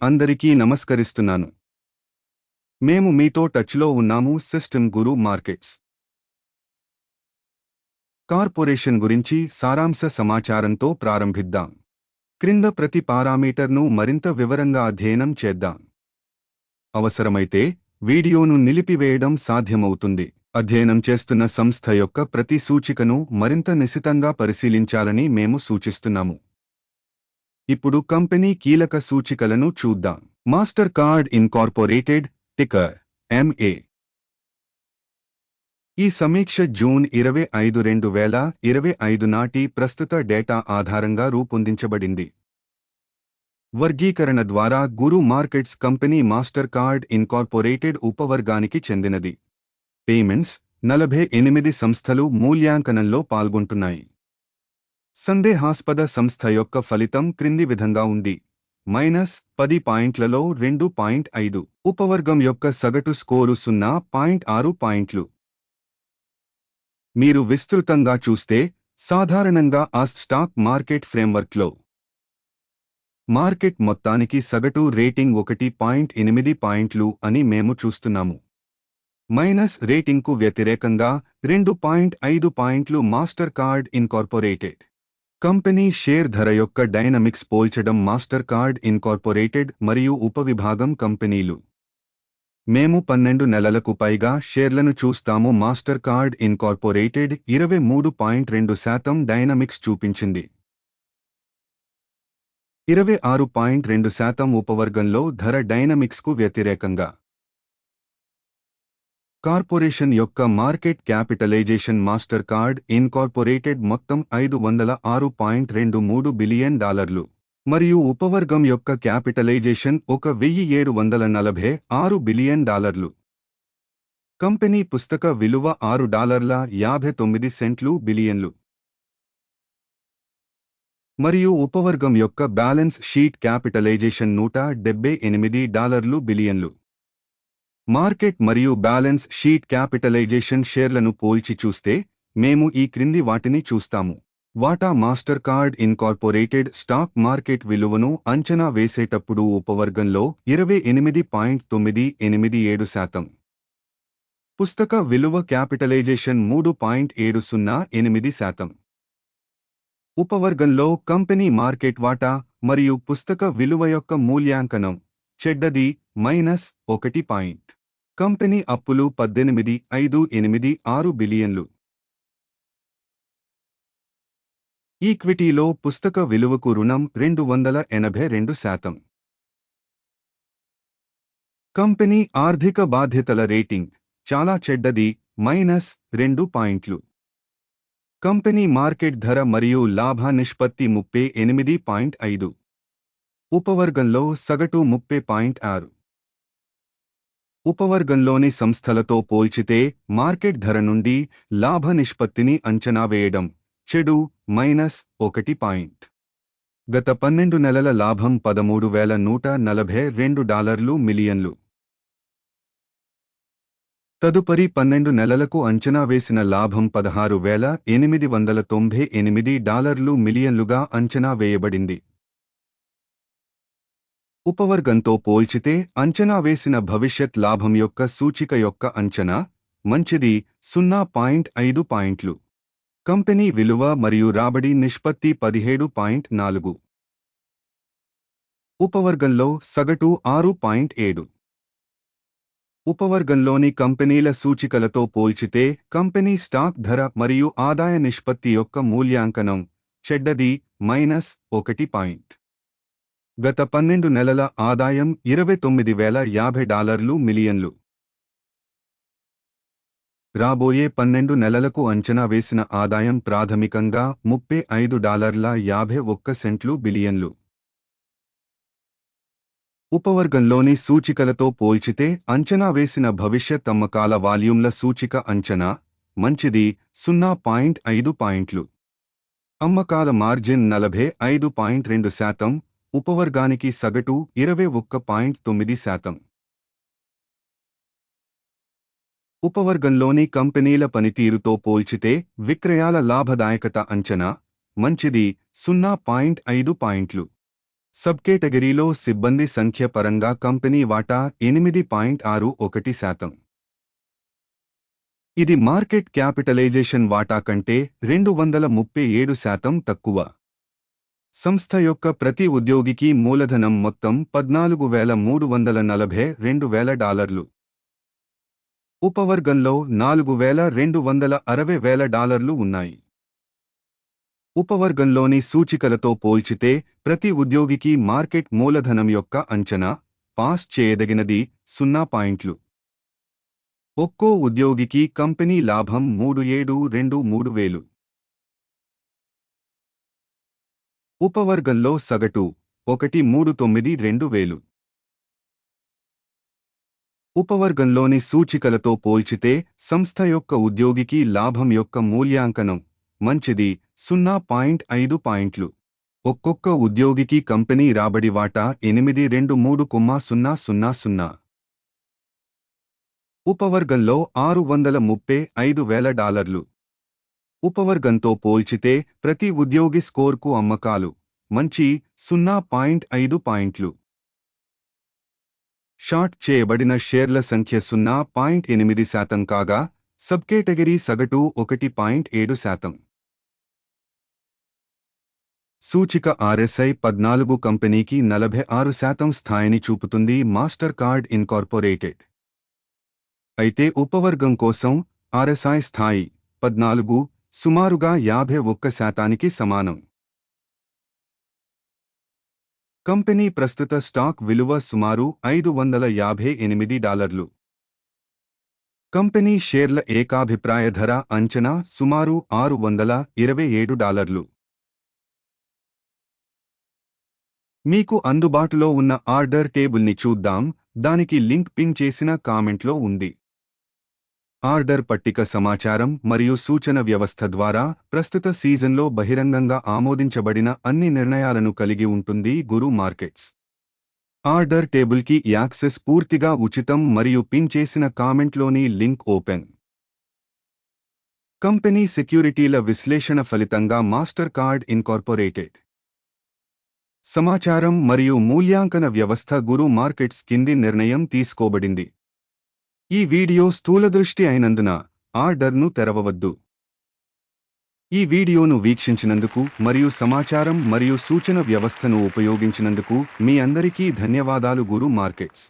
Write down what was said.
అందరికీ నమస్కరిస్తున్నాను. మేము మీతో టచ్లో ఉన్నాము. సిస్టమ్ గురు మార్కెట్స్ కార్పొరేషన్ గురించి సారాంశ సమాచారంతో ప్రారంభిద్దాం. క్రింద ప్రతి పారామీటర్ను మరింత వివరంగా అధ్యయనం చేద్దాం. అవసరమైతే వీడియోను నిలిపివేయడం సాధ్యమవుతుంది. అధ్యయనం చేస్తున్న సంస్థ యొక్క ప్రతి సూచికను మరింత నిశితంగా పరిశీలించాలని మేము సూచిస్తున్నాము. ఇప్పుడు కంపెనీ కీలక సూచికలను చూద్దాం. Master card incorporated, ticker MA. ఈ సమీక్ష జూన్ 25, 2025 నాటి ప్రస్తుత డేటా ఆధారంగా రూపొందించబడింది. వర్గీకరణ ద్వారా Guru markets company Mastercard incorporated ఉపవర్గానికి చెందినది. పేమెంట్స్ 48 సంస్థలు మూల్యాంకనంలో పాల్గొంటున్నాయి. సందేహాస్పద సంస్థ యొక్క ఫలితం క్రింది విధంగా ఉంది: -10 పాయింట్లలో 2.5. ఉపవర్గం యొక్క సగటు స్కోరు 0.6 పాయింట్లు. మీరు విస్తృతంగా చూస్తే, సాధారణంగా ఆ స్టాక్ మార్కెట్ ఫ్రేమ్వర్క్లో మార్కెట్ మొత్తానికి సగటు రేటింగ్ 1.8 పాయింట్లు అని మేము చూస్తున్నాము. మైనస్ రేటింగ్కు వ్యతిరేకంగా 2.5 పాయింట్లు master card incorporated company share ధర యొక్క డైనమిక్స్ పోల్చడం. మాస్టర్ కార్డ్ ఇన్కార్పొరేటెడ్ మరియు ఉపవిభాగం కంపెనీలు. మేము 12 నెలలకు పైగా షేర్లను చూస్తాము. మాస్టర్ కార్డ్ ఇన్కార్పొరేటెడ్ 23.2% డైనమిక్స్ చూపించింది. 26.2% ఉపవర్గంలో ధర డైనమిక్స్కు వ్యతిరేకంగా. కార్పొరేషన్ యొక్క market capitalisation. Mastercard incorporated మొత్తం $506.23 బిలియన్ మరియు ఉపవర్గం యొక్క క్యాపిటలైజేషన్ $1,746 బిలియన్. కంపెనీ పుస్తక విలువ $6.59 బిలియన్లు మరియు ఉపవర్గం యొక్క బ్యాలెన్స్ షీట్ క్యాపిటలైజేషన్ $178 బిలియన్లు. మార్కెట్ మరియు బ్యాలెన్స్ షీట్ క్యాపిటలైజేషన్ షేర్లను పోల్చి చూస్తే, మేము ఈ క్రింది వాటిని చూస్తాము. వాటా. Master card incorporated stock market విలువను అంచనా వేసేటప్పుడు ఉపవర్గంలో 28.987%. పుస్తక విలువ క్యాపిటలైజేషన్ 3.708%. ఉపవర్గంలో కంపెనీ మార్కెట్ వాటా మరియు పుస్తక విలువ యొక్క మూల్యాంకనం చెడ్డది -1. కంపెనీ అప్పులు 18.586 బిలియన్లు. ఈక్విటీలో పుస్తక విలువకు రుణం 282%. కంపెనీ ఆర్థిక బాధ్యతల రేటింగ్ చాలా చెడ్డది -2 పాయింట్లు. కంపెనీ మార్కెట్ ధర మరియు లాభ నిష్పత్తి 38.5. ఉపవర్గంలో సగటు 30.6. ఉపవర్గంలోని సంస్థలతో పోల్చితే మార్కెట్ ధర నుండి లాభ నిష్పత్తిని అంచనా వేయడం చెడు -1. గత 12 నెలల లాభం $13,142 మిలియన్లు. తదుపరి 12 నెలలకు అంచనా వేసిన లాభం $16,898 మిలియన్లుగా అంచనా వేయబడింది. ఉపవర్గంతో పోల్చితే అంచనా వేసిన భవిష్యత్ లాభం యొక్క సూచిక యొక్క అంచనా మంచిది 0.5 పాయింట్లు. కంపెనీ విలువ మరియు రాబడి నిష్పత్తి 17.4. ఉపవర్గంలో సగటు 6.7. ఉపవర్గంలోని కంపెనీల సూచికలతో పోల్చితే కంపెనీ స్టాక్ ధర మరియు ఆదాయ నిష్పత్తి యొక్క మూల్యాంకనం చెడ్డది -1. గత 12 నెలల ఆదాయం $29,050 మిలియన్లు. రాబోయే 12 నెలలకు అంచనా వేసిన ఆదాయం ప్రాథమికంగా $35.51 బిలియన్లు. ఉపవర్గంలోని సూచికలతో పోల్చితే అంచనా వేసిన భవిష్యత్ అమ్మకాల వాల్యూమ్ల సూచిక అంచనా మంచిది 0.5 పాయింట్లు. అమ్మకాల మార్జిన్ 45.2%. ఉపవర్గానికి సగటు 21.9%. ఉపవర్గంలోని కంపెనీల పనితీరుతో పోల్చితే విక్రయాల లాభదాయకత అంచనా మంచిది 0.5 పాయింట్లు. సబ్ కేటగిరీలో సిబ్బంది సంఖ్య పరంగా కంపెనీ వాటా 8.61%. ఇది మార్కెట్ క్యాపిటలైజేషన్ వాటా కంటే 237% తక్కువ. సంస్థ యొక్క ప్రతి ఉద్యోగికి మూలధనం మొత్తం $14,342,000. ఉపవర్గంలో $4,260,000 ఉన్నాయి. ఉపవర్గంలోని సూచికలతో పోల్చితే ప్రతి ఉద్యోగికి మార్కెట్ మూలధనం యొక్క అంచనా పాస్ చేయదగినది 0 పాయింట్లు. ఒక్కో ఉద్యోగికి కంపెనీ లాభం 3723,000. ఉపవర్గంలో సగటు 1392,000. ఉపవర్గంలోని సూచికలతో పోల్చితే సంస్థ యొక్క ఉద్యోగికి లాభం యొక్క మూల్యాంకనం మంచిది 0.5 పాయింట్లు. ఒక్కొక్క ఉద్యోగికి కంపెనీ రాబడి వాటా 823,000. ఉపవర్గంలో $635,000. ఉపవర్గంతో పోల్చితే ప్రతి ఉద్యోగి స్కోర్కు అమ్మకాలు మంచి 0.5 పాయింట్లు. షార్ట్ చేయబడిన షేర్ల సంఖ్య 0.8% కాగా సబ్ కేటగిరీ సగటు 1.7%. సూచిక RSI 14 కంపెనీకి 46% స్థాయిని చూపుతుంది మాస్టర్ కార్డ్ ఇన్కార్పొరేటెడ్. అయితే ఉపవర్గం కోసం RSI స్థాయి 14 సుమారుగా 51%కి సమానం. కంపెనీ ప్రస్తుత స్టాక్ విలువ సుమారు $558. కంపెనీ షేర్ల ఏకాభిప్రాయ ధర అంచనా సుమారు $627. మీకు అందుబాటులో ఉన్న ఆర్డర్ టేబుల్ని చూద్దాం, దానికి లింక్ పిన్ చేసిన కామెంట్లో ఉంది. ఆర్డర్ పట్టిక సమాచారం మరియు సూచన వ్యవస్థ ద్వారా ప్రస్తుత సీజన్లో బహిరంగంగా ఆమోదించబడిన అన్ని నిర్ణయాలను కలిగి ఉంటుంది. గురు మార్కెట్స్ ఆర్డర్ టేబుల్కి యాక్సెస్ పూర్తిగా ఉచితం మరియు పిన్ చేసిన కామెంట్లోని లింక్ ఓపెన్. కంపెనీ సెక్యూరిటీల విశ్లేషణ ఫలితంగా మాస్టర్ కార్డ్ ఇన్కార్పొరేటెడ్ సమాచారం మరియు మూల్యాంకన వ్యవస్థ గురు మార్కెట్స్ కింది నిర్ణయం తీసుకోబడింది. ఈ వీడియో స్థూలదృష్టి అయినందున ఆర్డర్ను తెరవవద్దు. ఈ వీడియోను వీక్షించినందుకు మరియు సమాచారం మరియు సూచన వ్యవస్థను ఉపయోగించినందుకు మీ అందరికీ ధన్యవాదాలు. గురు మార్కెట్స్